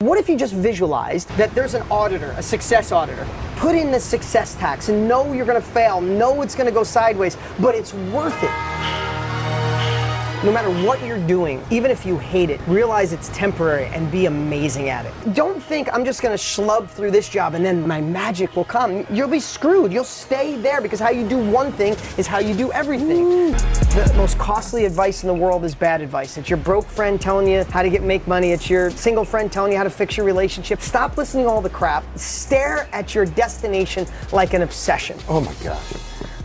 What if you just visualized that there's an auditor, a success auditor? Put in the success tax and know you're gonna fail, know it's gonna go sideways, but it's worth it. No matter what you're doing, even if you hate it, realize it's temporary and be amazing at it. Don't think I'm just gonna schlub through this job and then my magic will come. You'll be screwed. You'll stay there because how you do one thing is how you do everything. The most costly advice in the world is bad advice. It's your broke friend telling you how to make money. It's your single friend telling you how to fix your relationship. Stop listening to all the crap. Stare at your destination like an obsession. Oh my gosh.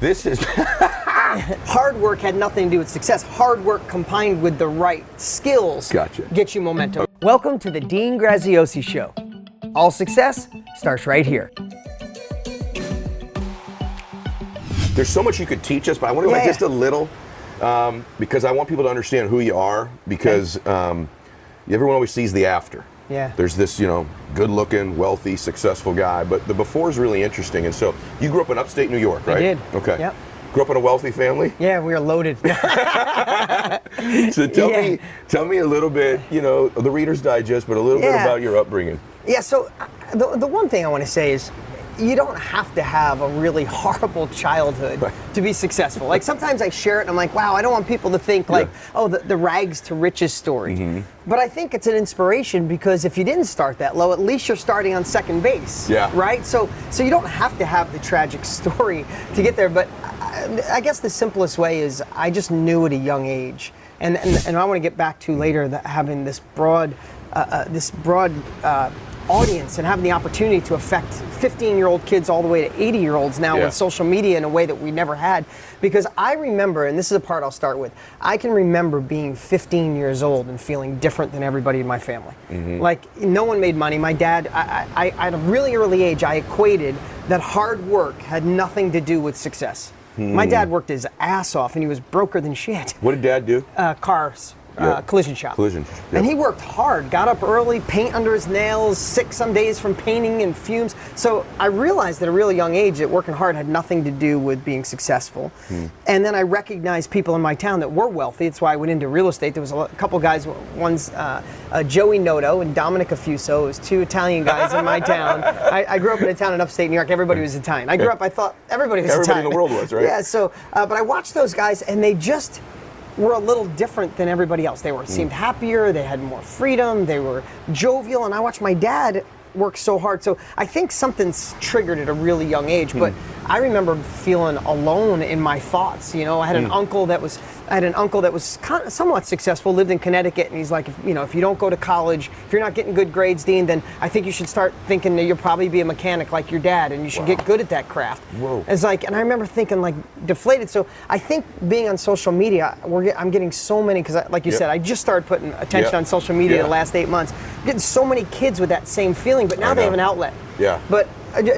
This is... Hard work had nothing to do with success. Hard work combined with the right skills get you momentum. Welcome to the Dean Graziosi Show. All success starts right here. There's so much you could teach us, but I want to go back just a little because I want people to understand who you are because everyone always sees the after. Yeah. There's this, good-looking, wealthy, successul guy, but the before is really interesting. And so you grew up in upstate New York, right? I did. Okay. Yep. Grew up in a wealthy family? Yeah, we are loaded. So tell me a little bit, the Reader's Digest, but a little bit about your upbringing. Yeah, so the one thing I want to say is you don't have to have a really horrible childhood to be successful. Like sometimes I share it and I'm like, wow, I don't want people to think like, oh, the rags to riches story. Mm-hmm. But I think it's an inspiration because if you didn't start that low, at least you're starting on second base. Yeah. Right? So you don't have to have the tragic story to get there. But I guess the simplest way is I just knew at a young age. And I want to get back to later that having this broad audience and having the opportunity to affect 15-year-old kids all the way to 80-year-olds now with social media in a way that we never had. Because I remember, and this is a part I'll start with, I can remember being 15 years old and feeling different than everybody in my family. Mm-hmm. Like, no one made money. My dad, I at a really early age, I equated that hard work had nothing to do with success. My dad worked his ass off and he was broker than shit. What did Dad do? Cars. Collision shop. And he worked hard, got up early, paint under his nails, sick some days from painting and fumes. So I realized at a really young age that working hard had nothing to do with being successful. And then I recognized people in my town that were wealthy. That's why I went into real estate. There was a couple guys, one's Joey Noto and Dominic Affuso. It was two Italian guys in my town. I grew up in a town in upstate New York. Everybody was Italian. I grew up, I thought everybody was Italian. Everybody in the world was, right? Yeah, so, but I watched those guys and they just were a little different than everybody else. They seemed happier, they had more freedom, they were jovial, and I watched my dad work so hard. So I think something's triggered at a really young age, but I remember feeling alone in my thoughts. I had an uncle that was kind of somewhat successful, lived in Connecticut, and he's like, if you don't go to college, if you're not getting good grades, Dean, then I think you should start thinking that you'll probably be a mechanic like your dad, and you should get good at that craft. Whoa. It's like, and I remember thinking like deflated. So I think being on social media, I'm getting so many, because like you said, I just started putting attention on social media the last 8 months. I'm getting so many kids with that same feeling, but now they have an outlet. Yeah. But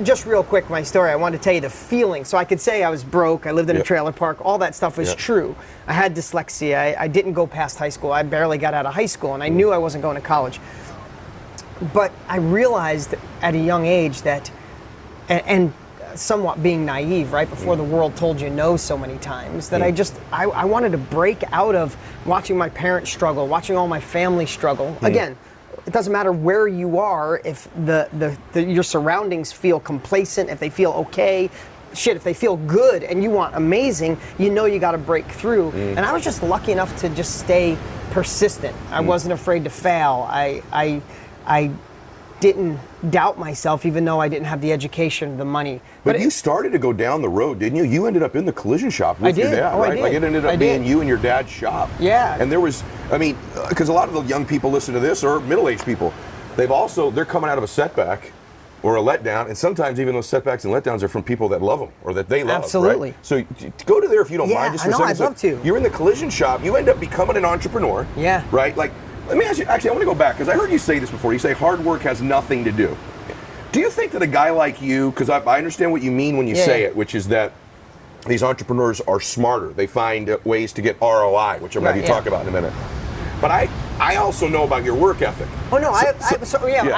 just real quick, my story, I wanted to tell you the feeling. So I could say I was broke, I lived in a trailer park, all that stuff was true. I had dyslexia, I didn't go past high school, I barely got out of high school, and I knew I wasn't going to college. But I realized at a young age that, and somewhat being naive, right, before the world told you no so many times, that I wanted to break out of watching my parents struggle, watching all my family struggle. Again, it doesn't matter where you are, if your surroundings feel complacent, if they feel okay, if they feel good and you want amazing, you got to break through. And I was just lucky enough to just stay persistent. I wasn't afraid to fail. I didn't doubt myself, even though I didn't have the education, the money. But you started to go down the road, didn't you? You ended up in the collision shop with your dad, right? Like it ended up being you and your dad's shop. Yeah. And there was, because a lot of the young people listen to this, or middle-aged people, they're coming out of a setback or a letdown, and sometimes even those setbacks and letdowns are from people that love them or that they love. Absolutely. Right? So go to there if you don't mind just for a second. I'd love to. You're in the collision shop, you end up becoming an entrepreneur. Yeah. Right? Like, let me ask you, actually, I want to go back, because I heard you say this before. You say hard work has nothing to do. Do you think that a guy like you, because I understand what you mean when you say it, which is that these entrepreneurs are smarter. They find ways to get ROI, which I'm going to talk about in a minute. But I also know about your work ethic. Oh, no,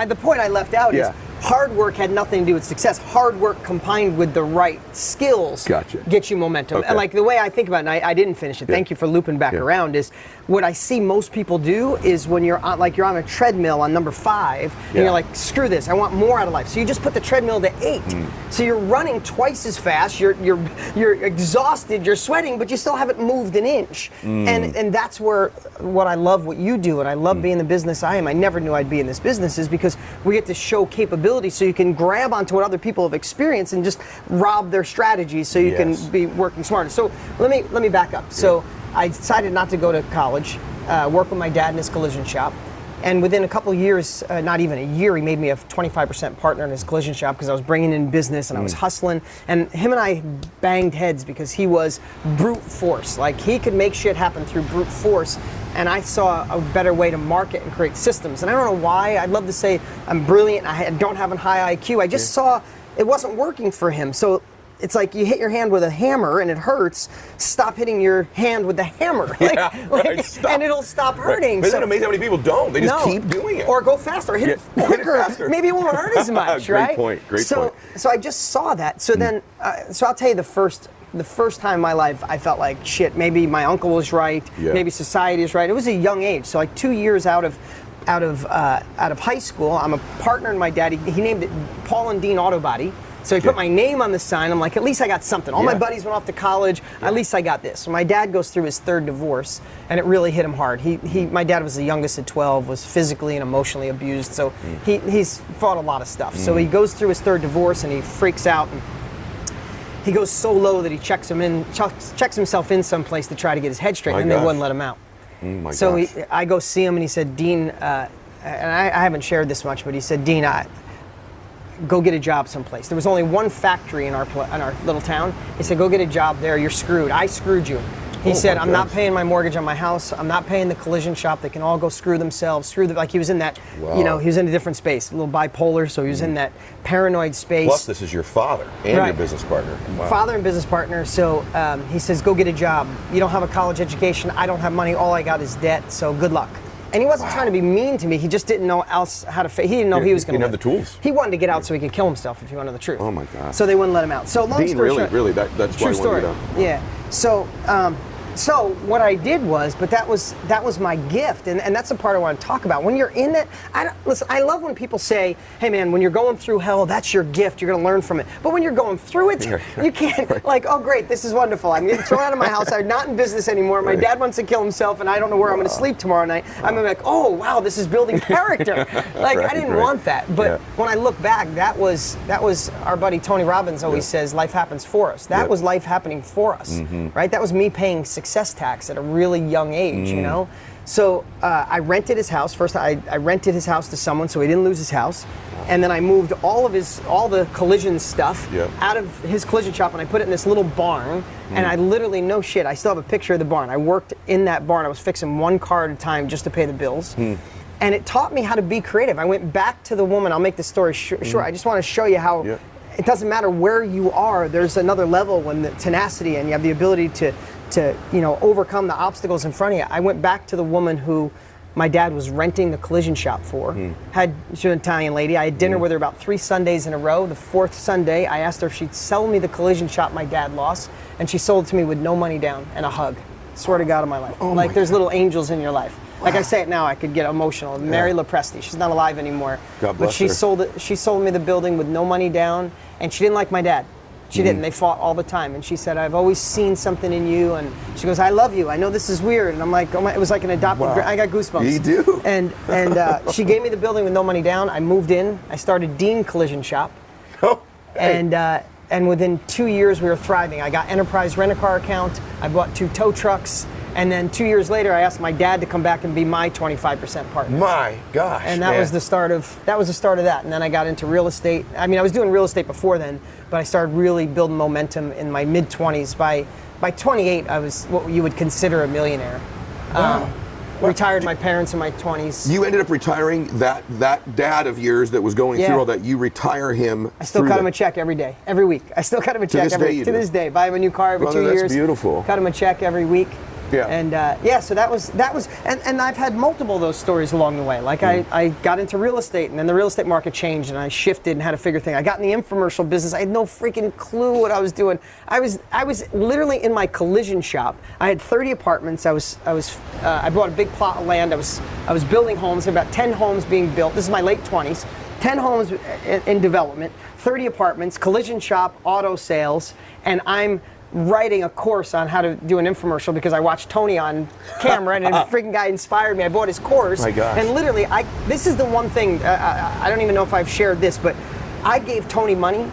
the point I left out is hard work had nothing to do with success. Hard work combined with the right skills gets you momentum. And like the way I think about it, and I didn't finish it, thank you for looping back around, is what I see most people do is when you're on, like you're on a treadmill on number 5, and you're like, screw this, I want more out of life. So you just put the treadmill to 8. So you're running twice as fast, you're exhausted, you're sweating, but you still haven't moved an inch. And that's where what I love what you do, and I love being in the business I am. I never knew I'd be in this business, is because we get to show capability so you can grab onto what other people have experienced and just rob their strategies so you can be working smarter. So let me back up. So I decided not to go to college, work with my dad in his collision shop. And within a couple of years, not even a year, he made me a 25% partner in his collision shop because I was bringing in business and I was hustling. And him and I banged heads because he was brute force. Like, he could make shit happen through brute force. And I saw a better way to market and create systems. And I don't know why. I'd love to say I'm brilliant. I don't have a high IQ. I just saw it wasn't working for him. So it's like you hit your hand with a hammer and it hurts. Stop hitting your hand with the hammer, and it'll stop hurting. Isn't it amazing how many people don't? They just keep doing it. Or go faster, hit it quicker. Maybe it won't hurt as much, right? Great point. Great point. So I just saw that. So then, so I'll tell you the first time in my life I felt like shit. Maybe my uncle was right. Maybe society is right. It was a young age. So like 2 years out of high school, I'm a partner in my dad. He named it Paul and Dean Auto Body. So he put my name on the sign. I'm like, at least I got something. All my buddies went off to college. At least I got this. So my dad goes through his 3rd divorce, and it really hit him hard. My dad was the youngest at 12, was physically and emotionally abused. So he's fought a lot of stuff. So he goes through his 3rd divorce, and he freaks out. And he goes so low that he checks himself in someplace to try to get his head straight, and they wouldn't let him out. So I go see him, and he said, Dean, and I haven't shared this much, but he said, Dean, go get a job someplace. There was only one factory in our little town. He said, go get a job there, you're screwed. I screwed you. He said, I'm not paying my mortgage on my house. I'm not paying the collision shop. They can all go screw themselves. Like he was in that, he was in a different space, a little bipolar, so he was in that paranoid space. Plus, this is your father and your business partner. Father and business partner. So he says, go get a job. You don't have a college education. I don't have money. All I got is debt, so good luck. And he wasn't trying to be mean to me. He just didn't know how to. He didn't know he was going to. He didn't have the tools. He wanted to get out so he could kill himself, if you want to know the truth. Oh my God. So they wouldn't let him out. So long story short, really, that's true why story. I wanted to get out. Yeah. So what I did was, but that was my gift, and that's the part I want to talk about. When you're in it, listen, I love when people say, hey man, when you're going through hell, that's your gift, you're going to learn from it. But when you're going through it, you can't, like, oh great, this is wonderful, I'm getting thrown out of my house, I'm not in business anymore, my dad wants to kill himself, and I don't know where I'm going to sleep tomorrow night. I'm like, oh wow, this is building character. Like, I didn't want that, but when I look back, that was our buddy Tony Robbins always says, life happens for us. That was life happening for us, right? That was me paying success tax at a really young age, you know? So I rented his house. First, I rented his house to someone so he didn't lose his house. And then I moved all the collision stuff out of his collision shop, and I put it in this little barn. And I literally, no shit, I still have a picture of the barn. I worked in that barn. I was fixing one car at a time just to pay the bills. And it taught me how to be creative. I went back to the woman. I'll make the story short. I just want to show you how it doesn't matter where you are. There's another level when the tenacity and you have the ability to overcome the obstacles in front of you. I went back to the woman who my dad was renting the collision shop for. She's an Italian lady. I had dinner with her about 3 Sundays in a row. The 4th Sunday, I asked her if she'd sell me the collision shop my dad lost, and she sold it to me with no money down and a hug. Swear to God on my life. Like, there's little angels in your life. Like I say it now, I could get emotional. Mary LaPresti, she's not alive anymore. God bless her. She sold me the building with no money down, and she didn't like my dad. She didn't. They fought all the time. And she said, I've always seen something in you. And she goes, I love you. I know this is weird. And I'm like, oh my, it was like an adopted, I got goosebumps. You do? And she gave me the building with no money down. I moved in. I started Dean Collision Shop. And within 2 years, we were thriving. I got enterprise rent-a-car account. I bought 2 tow trucks. And then 2 years later, I asked my dad to come back and be my 25% partner. My gosh, and that was the start of that. And then I got into real estate. I mean, I was doing real estate before then, but I started really building momentum in my mid-20s. By 28, I was what you would consider a millionaire. Wow. Retired my parents in my 20s. You ended up retiring that dad of yours that was going through all that. You retire him. I still cut him a check every day, every week. I still cut him a check to this day. Buy him a new car every 2 years. That's beautiful. Cut him a check every week. Yeah. And yeah, so that was, and I've had multiple of those stories along the way. Like I got into real estate, and then the real estate market changed, and I shifted and had to figure things. I got in the infomercial business. I had no freaking clue what I was doing. I was literally in my collision shop. I had 30 apartments. I bought a big plot of land. I was building homes. About 10 homes being built. This is my late 20s. 10 homes in development, 30 apartments, collision shop, auto sales, and I'm writing a course on how to do an infomercial because I watched Tony on camera and a freaking guy inspired me. I bought his course. My gosh. And literally, this is the one thing, I don't even know if I've shared this, but I gave Tony money.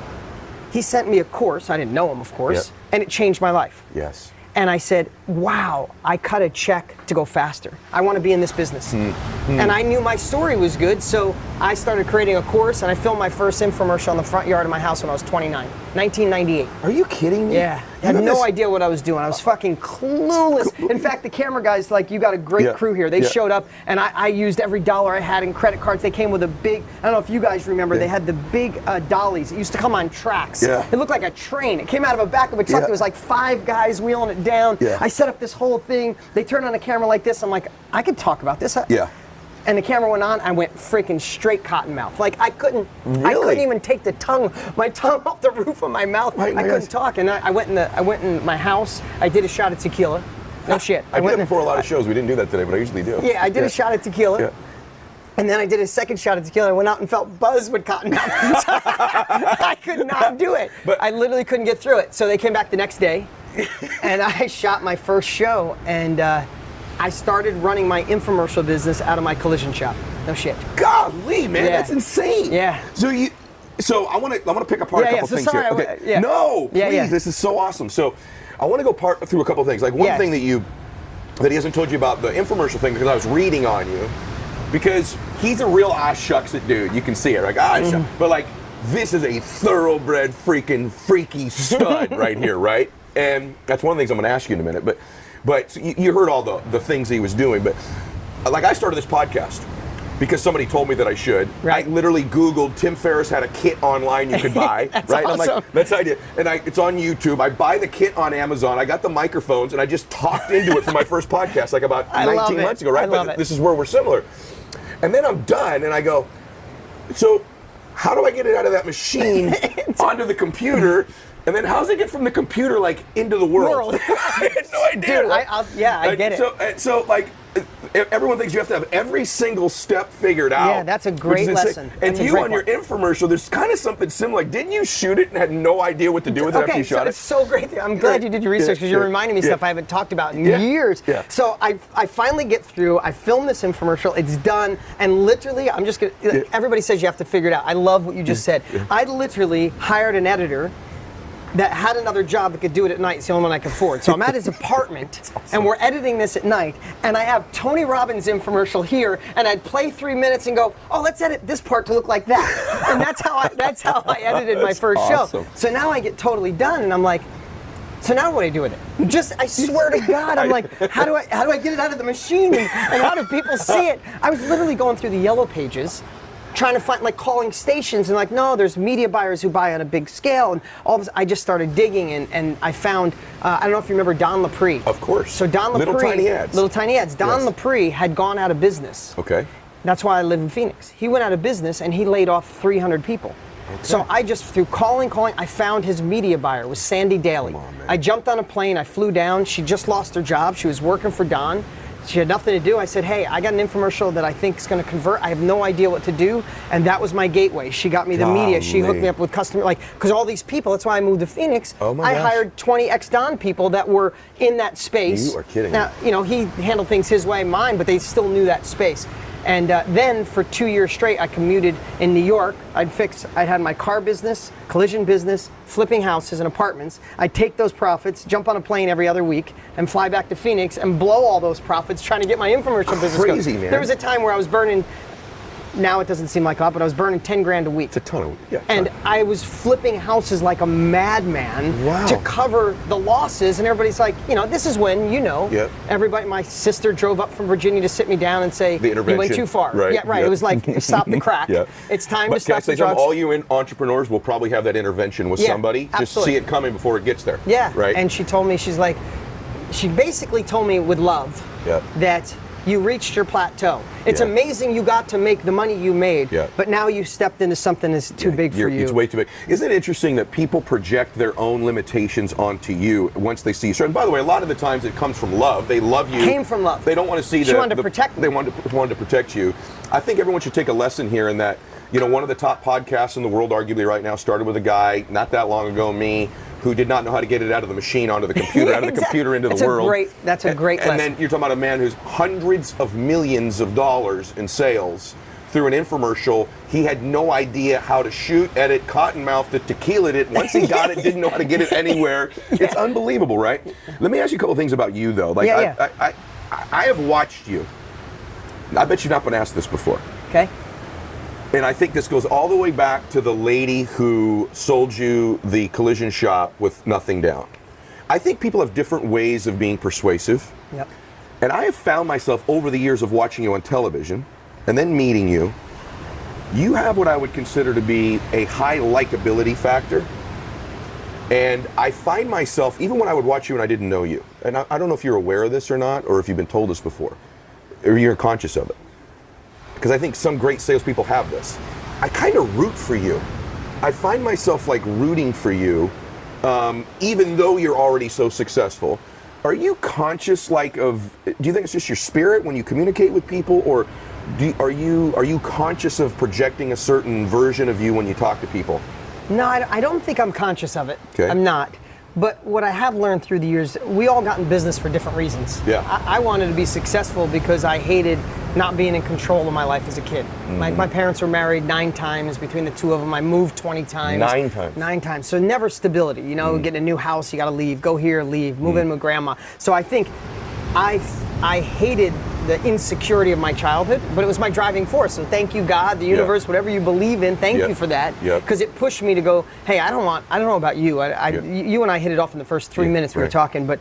He sent me a course. I didn't know him, of course, and it changed my life. Yes. And I said, wow, I cut a check to go faster. I want to be in this business. And I knew my story was good, so I started creating a course, and I filmed my first infomercial on the front yard of my house when I was 29, 1998. Are you kidding me? Yeah. I had no idea what I was doing. I was fucking clueless. In fact, the camera guys, like, you got a great crew here. They showed up, and I used every dollar I had in credit cards. They came with a big, I don't know if you guys remember, they had the big dollies. It used to come on tracks. Yeah. It looked like a train. It came out of a back of a truck. There was like 5 guys wheeling it down. Yeah. I set up this whole thing. They turned on a camera like this. I'm like, I could talk about this. Yeah. And the camera went on. I went freaking straight cotton mouth. Like I couldn't even take my tongue off the roof of my mouth. I couldn't talk. And I went in my house. I did a shot of tequila. No shit. I did it before a lot of shows. We didn't do that today, but I usually do. Yeah, I did a shot of tequila. Yeah. And then I did a second shot of tequila. I went out and felt buzzed with cotton mouth. I could not do it. But I literally couldn't get through it. So they came back the next day, and I shot my first show, and I started running my infomercial business out of my collision shop. No shit. Golly, man, that's insane. Yeah. So I want to pick apart a couple things here. Okay. No, please, this is so awesome. So I want to go through a couple things. Like one thing that he hasn't told you about the infomercial thing, because I was reading on you, because he's a real shucks it dude. You can see it, like shucks. But like, this is a thoroughbred freaking freaky stud right here, right? And that's one of the things I'm going to ask you in a minute. But so you heard all the things he was doing. But like, I started this podcast because somebody told me that I should. Right. I literally Googled Tim Ferriss had a kit online you could buy. That's right? awesome. And I'm like, that's the idea. And it's on YouTube. I buy the kit on Amazon. I got the microphones, and I just talked into it for my first podcast like about 19 months ago, right? But this is where we're similar. And then I'm done, and I go, so how do I get it out of that machine onto the computer? And then how's it get from the computer like into the world? I had no idea. Dude, I get it. So like, everyone thinks you have to have every single step figured out. Yeah, that's a great lesson. And you on your infomercial, there's kind of something similar. Like, didn't you shoot it and had no idea what to do with it after you shot it? It's so great. I'm glad you did your research, because you're reminding me stuff I haven't talked about in years. Yeah. So I finally get through. I film this infomercial. It's done. And literally, I'm just going to, everybody says you have to figure it out. I love what you just said. I literally hired an editor that had another job that could do it at night. It's the only one I could afford. So I'm at his apartment, and we're editing this at night, and I have Tony Robbins' infomercial here, and I'd play 3 minutes and go, oh, let's edit this part to look like that. And that's how I edited my first show. So now I get totally done, and I'm like, so now what do I do with it? I swear to God, I'm like, how do I get it out of the machine, and how do people see it? I was literally going through the yellow pages, trying to find, like, calling stations, and like, no, there's media buyers who buy on a big scale, and all this. I just started digging, and I found, I don't know if you remember Don Lapre. Of course. So Don Lapre. Little tiny ads. Don Lapre had gone out of business. Okay. That's why I live in Phoenix. He went out of business, and he laid off 300 people. Okay. So I just, through calling, I found his media buyer. It was Sandy Daly. Come on, man. I jumped on a plane. I flew down. She just lost her job. She was working for Don. She had nothing to do. I said, hey, I got an infomercial that I think is going to convert. I have no idea what to do. And that was my gateway. She got me the media. She hooked me up with customer, like, because all these people, that's why I moved to Phoenix. Oh my gosh. Hired 20 ex-Don people that were in that space. You are kidding. Now, he handled things his way, mine, but they still knew that space. And then for 2 years straight, I commuted in New York. I'd had my car business, collision business, flipping houses and apartments. I'd take those profits, jump on a plane every other week, and fly back to Phoenix and blow all those profits trying to get my infomercial business going. Crazy, man. There was a time where I was burning, now it doesn't seem like a lot, but I was burning 10 grand a week. It's a ton of, And I was flipping houses like a madman to cover the losses, and everybody's like, this is when, everybody, my sister drove up from Virginia to sit me down and say, you went too far. Right. Yeah, right. It was like, stop the crack. It's time to stop the drugs. All you entrepreneurs will probably have that intervention with somebody. Absolutely. Just see it coming before it gets there. Yeah. Right. And she told me, she's like, she basically told me with love that you reached your plateau. It's amazing you got to make the money you made, but now you stepped into something that's too big for you. It's way too big. Isn't it interesting that people project their own limitations onto you once they see you? And by the way, a lot of the times it comes from love. They love you. Came from love. They don't want to see she wanted to protect me. They wanted to protect you. I think everyone should take a lesson here in that, you know, one of the top podcasts in the world arguably right now started with a guy not that long ago, me, who did not know how to get it out of the machine onto the computer, out of the computer into the world. That's a great lesson. And then you're talking about a man who's hundreds of millions of dollars in sales through an infomercial. He had no idea how to shoot, edit, cottonmouth it, tequila it. Once he got it, didn't know how to get it anywhere. It's unbelievable, right? Let me ask you a couple things about you, though. Like, I have watched you. I bet you've not been asked this before. Okay. And I think this goes all the way back to the lady who sold you the collision shop with nothing down. I think people have different ways of being persuasive. Yep. And I have found myself over the years of watching you on television and then meeting you, you have what I would consider to be a high likability factor. And I find myself, even when I would watch you and I didn't know you, and I don't know if you're aware of this or not, or if you've been told this before, or you're conscious of it. Because I think some great salespeople have this. I kind of root for you. I find myself like rooting for you, even though you're already so successful. Are you conscious do you think it's just your spirit when you communicate with people, or are you conscious of projecting a certain version of you when you talk to people? No, I don't think I'm conscious of it. Okay. I'm not. But what I have learned through the years, we all got in business for different reasons. Yeah. I wanted to be successful because I hated not being in control of my life as a kid. Mm-hmm. My parents were married 9 times between the two of them. I moved 20 times. 9 times. 9 times. So never stability. You know, get a new house, you got to leave. Go here, leave. Move in with grandma. So I think I hated the insecurity of my childhood, but it was my driving force. So thank you, God, the universe, whatever you believe in. Thank you for that, because it pushed me to go. Hey, I don't know about you. You and I hit it off in the first 3 minutes we were talking, but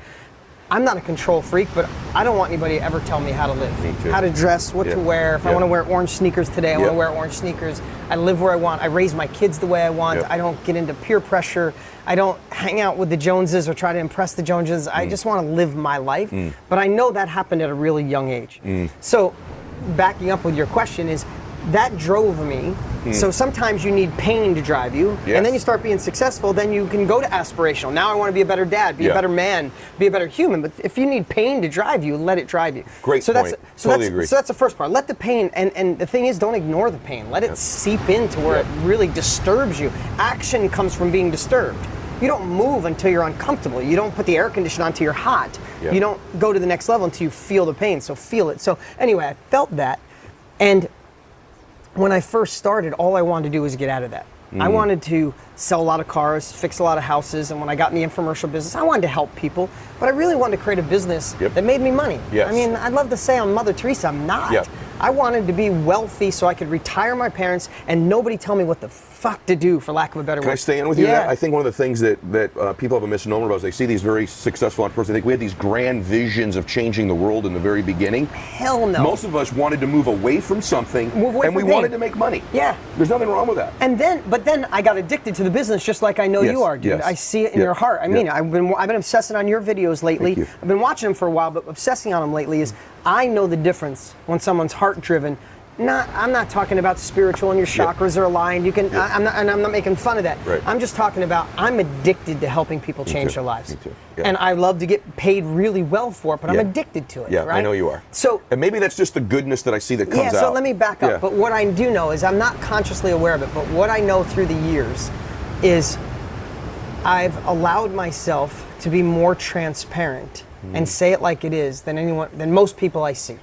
I'm not a control freak, but I don't want anybody to ever tell me how to live, me too. how to dress, what to wear. If I want to wear orange sneakers today, I want to wear orange sneakers. I live where I want. I raise my kids the way I want. I don't get into peer pressure. I don't hang out with the Joneses or try to impress the Joneses. I just want to live my life. But I know that happened at a really young age. So backing up with your question is, that drove me. So sometimes you need pain to drive you, and then you start being successful, then you can go to aspirational. Now I want to be a better dad, be a better man, be a better human. But if you need pain to drive you, let it drive you. Great point. Totally agree. So that's the first part. Let the pain, and the thing is, don't ignore the pain. Let it seep into where it really disturbs you. Action comes from being disturbed. You don't move until you're uncomfortable. You don't put the air conditioner on until you're hot. You don't go to the next level until you feel the pain. So feel it. So anyway, I felt that, and when I first started, all I wanted to do was get out of that. I wanted to sell a lot of cars, fix a lot of houses, and when I got in the infomercial business, I wanted to help people, but I really wanted to create a business that made me money. I mean, I'd love to say I'm Mother Teresa, I'm not. I wanted to be wealthy so I could retire my parents and nobody tell me what the fuck to do, for lack of a better word. Can I stay in with you there? I think one of the things that people have a misnomer about is they see these very successful entrepreneurs. They think we had these grand visions of changing the world in the very beginning. Hell no. Most of us wanted to move away from something, and we wanted to make money. Yeah. There's nothing wrong with that. But then I got addicted to the business just like I know you are, dude. I see it in your heart. I mean, I've been obsessing on your videos lately. I've been watching them for a while, but obsessing on them lately is I know the difference when someone's heart driven. I'm not talking about spiritual and your chakras are aligned. You can. I'm not making fun of that. Right. I'm just talking about I'm addicted to helping people change their lives. Me too. And I love to get paid really well for it, but I'm addicted to it. Yeah, right? I know you are. So, and maybe that's just the goodness that I see that comes out. Yeah. So let me back up. But what I do know is I'm not consciously aware of it. But what I know through the years is I've allowed myself to be more transparent and say it like it is than most people I see.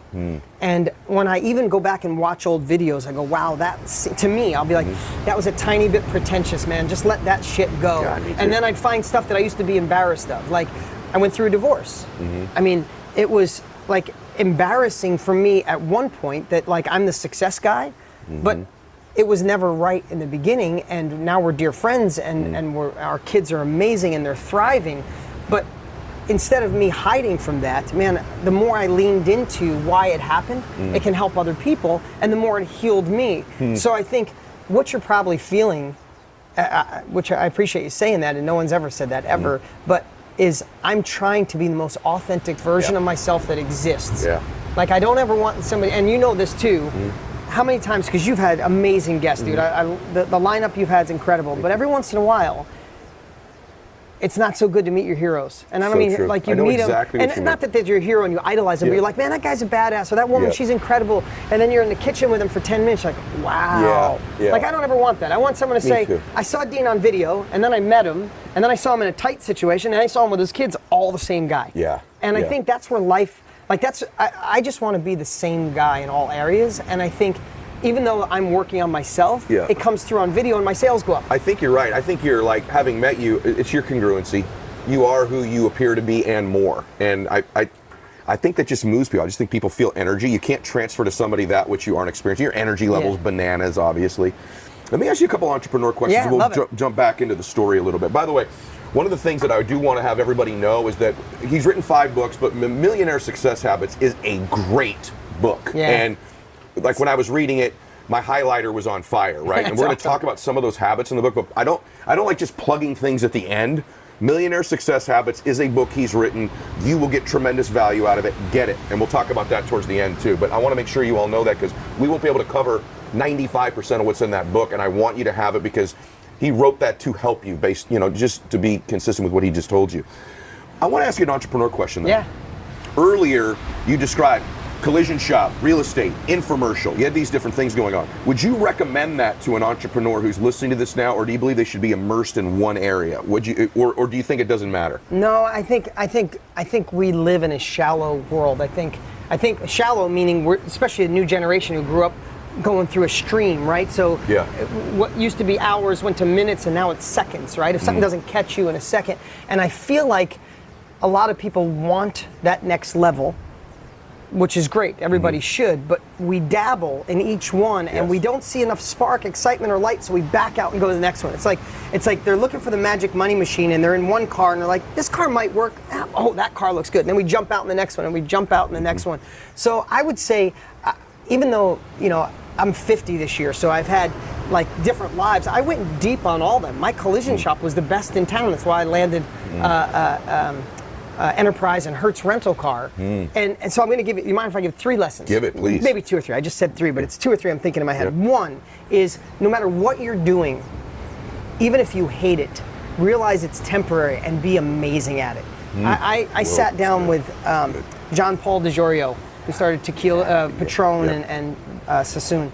And when I even go back and watch old videos, I go, wow, to me, I'll be like, that was a tiny bit pretentious, man. Just let that shit go. And then I'd find stuff that I used to be embarrassed of. Like, I went through a divorce. I mean, it was like embarrassing for me at one point that like I'm the success guy, but it was never right in the beginning. And now we're dear friends, and our kids are amazing and they're thriving. But instead of me hiding from that, man, the more I leaned into why it happened, it can help other people, and the more it healed me. So I think what you're probably feeling, which I appreciate you saying that, and no one's ever said that ever, but is I'm trying to be the most authentic version of myself that exists. Yeah. Like, I don't ever want somebody, and you know this too, how many times, because you've had amazing guests, dude. The lineup you've had is incredible, but every once in a while, it's not so good to meet your heroes. And I don't mean like you meet exactly them, and not that they're your hero and you idolize them, but you're like, man, that guy's a badass, or that woman, she's incredible. And then you're in the kitchen with them for 10 minutes, you're like, wow. Like, I don't ever want that. I want someone to say, I saw Dean on video, and then I met him, and then I saw him in a tight situation, and I saw him with his kids, all the same guy. And I think that's where life, like I just want to be the same guy in all areas, and I think even though I'm working on myself, it comes through on video and my sales go up. I think you're right. I think you're like, having met you, it's your congruency. You are who you appear to be and more. And I think that just moves people. I just think people feel energy. You can't transfer to somebody that which you aren't experiencing. Your energy level's bananas, obviously. Let me ask you a couple entrepreneur questions. We'll jump back into the story a little bit. By the way, one of the things that I do want to have everybody know is that he's written 5 books, but Millionaire Success Habits is a great book. And like, when I was reading it, my highlighter was on fire, right? And we're going to talk about some of those habits in the book, but I don't like just plugging things at the end. Millionaire Success Habits is a book he's written. You will get tremendous value out of it. Get it. And we'll talk about that towards the end too. But I want to make sure you all know that, because we won't be able to cover 95% of what's in that book, and I want you to have it because he wrote that to help you, based, just to be consistent with what he just told you. I want to ask you an entrepreneur question though. Earlier, you described collision shop, real estate, infomercial. You had these different things going on. Would you recommend that to an entrepreneur who's listening to this now, or do you believe they should be immersed in one area? Would you, or do you think it doesn't matter? No, I think we live in a shallow world. I think shallow meaning we're, especially a new generation who grew up going through a stream, right? So what used to be hours went to minutes, and now it's seconds, right? If something doesn't catch you in a second, and I feel like a lot of people want that next level, which is great, everybody should, but we dabble in each one and we don't see enough spark, excitement, or light, so we back out and go to the next one. It's like they're looking for the magic money machine, and they're in one car and they're like, this car might work, oh, that car looks good, and then we jump out in the next one, and we jump out in the next one. So I would say, even though, I'm 50 this year, so I've had like different lives, I went deep on all of them. My collision shop was the best in town, that's why I landed Enterprise and Hertz rental car. And so I'm going to give you mind if I give 3 lessons? Give it, please. Maybe 2 or 3. I just said 3, but it's 2 or 3 I'm thinking in my head. One is, no matter what you're doing, even if you hate it, realize it's temporary and be amazing at it. I sat down with John Paul DiGiorio, who started Tequila, Patron and Sassoon,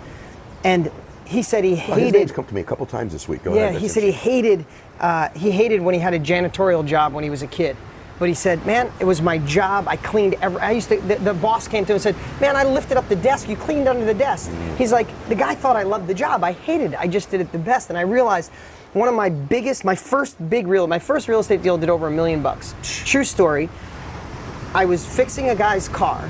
and he said he hated. His name's come to me a couple times this week. Go ahead. He said he hated when he had a janitorial job when he was a kid. But he said, man, it was my job. I cleaned the boss came to him and said, man, I lifted up the desk. You cleaned under the desk. He's like, the guy thought I loved the job. I hated it. I just did it the best. And I realized one of my first real estate deal did over $1 million. True story. I was fixing a guy's car,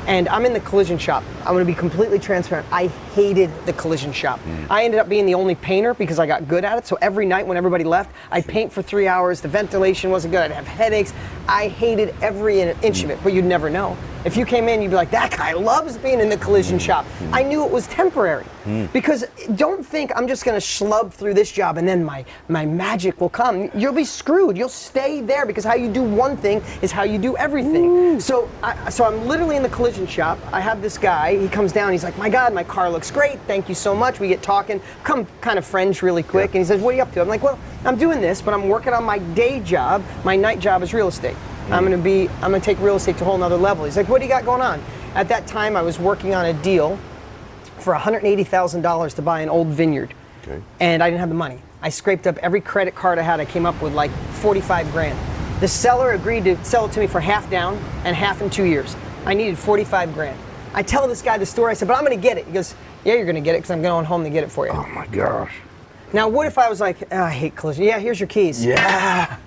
and I'm in the collision shop. I'm going to be completely transparent. I hated the collision shop. I ended up being the only painter because I got good at it. So every night when everybody left, I'd paint for 3 hours. The ventilation wasn't good. I'd have headaches. I hated every inch of it, but you'd never know. If you came in, you'd be like, that guy loves being in the collision shop. I knew it was temporary, because don't think I'm just going to schlub through this job and then my magic will come. You'll be screwed. You'll stay there, because how you do one thing is how you do everything. So I'm literally in the collision shop. I have this guy. He comes down. He's like, my God, my car looks great. Thank you so much. We get talking, become kind of friends really quick. And he says, what are you up to? I'm like, well, I'm doing this, but I'm working on my day job. My night job is real estate. I'm gonna take real estate to a whole nother level. He's like, what do you got going on? At that time, I was working on a deal for $180,000 to buy an old vineyard. And I didn't have the money. I scraped up every credit card I had. I came up with like 45 grand. The seller agreed to sell it to me for half down and half in 2 years. I needed 45 grand. I tell this guy the story. I said, but I'm gonna get it. He goes, yeah, you're gonna get it, because I'm going home to get it for you. Oh my gosh. Now, what if I was like, oh, I hate collision. Yeah, here's your keys. Yeah.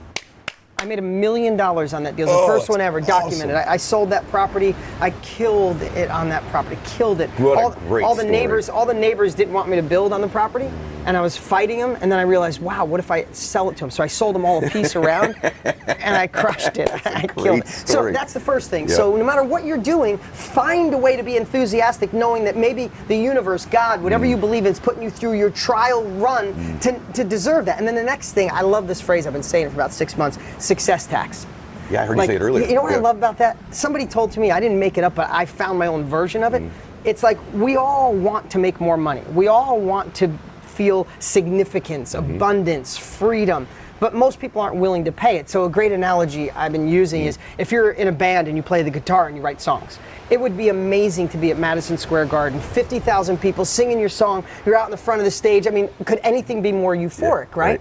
I made $1 million on that deal. It was the first one ever, documented. I sold that property. I killed it on that property. Killed it. What a great all the story. neighbors didn't want me to build on the property. and I was fighting them, and then I realized, wow, what if I sell it to them? So I sold them all a piece around, and I crushed it. I killed it. So that's the first thing. Yep. So no matter what you're doing, find a way to be enthusiastic, knowing that maybe the universe, God, whatever you believe in, is putting you through your trial run to deserve that. And then the next thing, I love this phrase, I've been saying it for about 6 months, success tax. Yeah, I heard you say it earlier. You know what I love about that? Somebody told to me, I didn't make it up, but I found my own version of it. It's like we all want to make more money. We all want to feel significance, abundance, freedom, but most people aren't willing to pay it. So a great analogy I've been using is if you're in a band and you play the guitar and you write songs, it would be amazing to be at Madison Square Garden, 50,000 people singing your song, you're out in the front of the stage. I mean, could anything be more euphoric, right?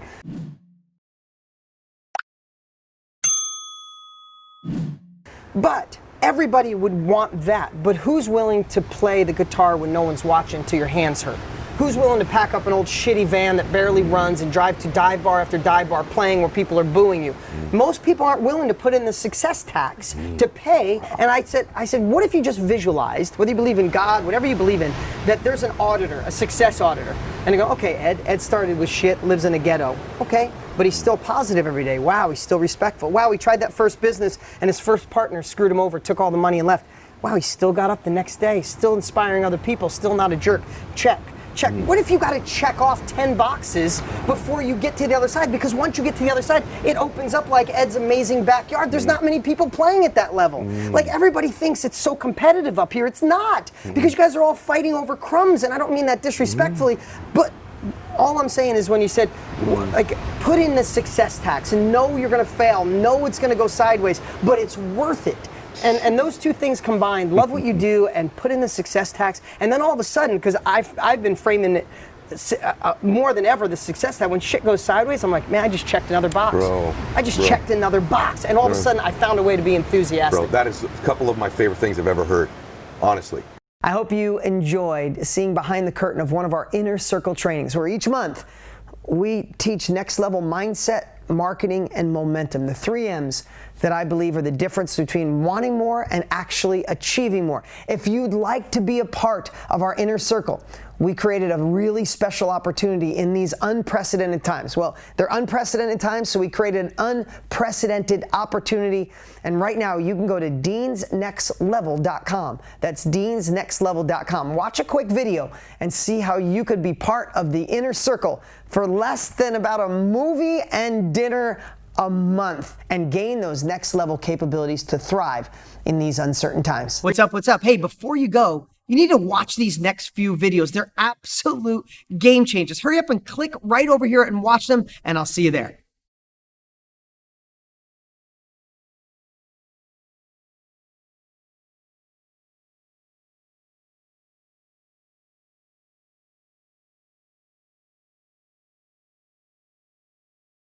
But everybody would want that. But who's willing to play the guitar when no one's watching till your hands hurt? Who's willing to pack up an old shitty van that barely runs and drive to dive bar after dive bar playing where people are booing you? Most people aren't willing to put in the success tax to pay. And I said, what if you just visualized, whether you believe in God, whatever you believe in, that there's an auditor, a success auditor. And you go, okay, Ed started with shit, lives in a ghetto. Okay, but he's still positive every day. Wow, he's still respectful. Wow, he tried that first business and his first partner screwed him over, took all the money and left. Wow, he still got up the next day, still inspiring other people, still not a jerk. Check. What if you got to check off 10 boxes before you get to the other side? Because once you get to the other side, it opens up like Ed's amazing backyard. There's not many people playing at that level. Like everybody thinks it's so competitive up here. It's not, because you guys are all fighting over crumbs, and I don't mean that disrespectfully, but all I'm saying is when you said, like, put in the success tax and know you're going to fail, know it's going to go sideways, but it's worth it. And those two things combined, love what you do and put in the success tax, and then all of a sudden, because I've been framing it more than ever, the success tax, when shit goes sideways, I'm like, man, I just checked another box. I just checked another box, and all of a sudden I found a way to be enthusiastic. Bro, that is a couple of my favorite things I've ever heard, honestly. I hope you enjoyed seeing behind the curtain of one of our Inner Circle trainings, where each month we teach next level mindset, marketing, and momentum, the 3 M's that I believe are the difference between wanting more and actually achieving more. If you'd like to be a part of our Inner Circle, we created a really special opportunity in these unprecedented times. Well, they're unprecedented times, so we created an unprecedented opportunity. And right now, you can go to deansnextlevel.com. That's deansnextlevel.com. Watch a quick video and see how you could be part of the Inner Circle for less than about a movie and dinner a month and gain those next level capabilities to thrive in these uncertain times. What's up? What's up? Hey, before you go, you need to watch these next few videos. They're absolute game changers. Hurry up and click right over here and watch them, and I'll see you there.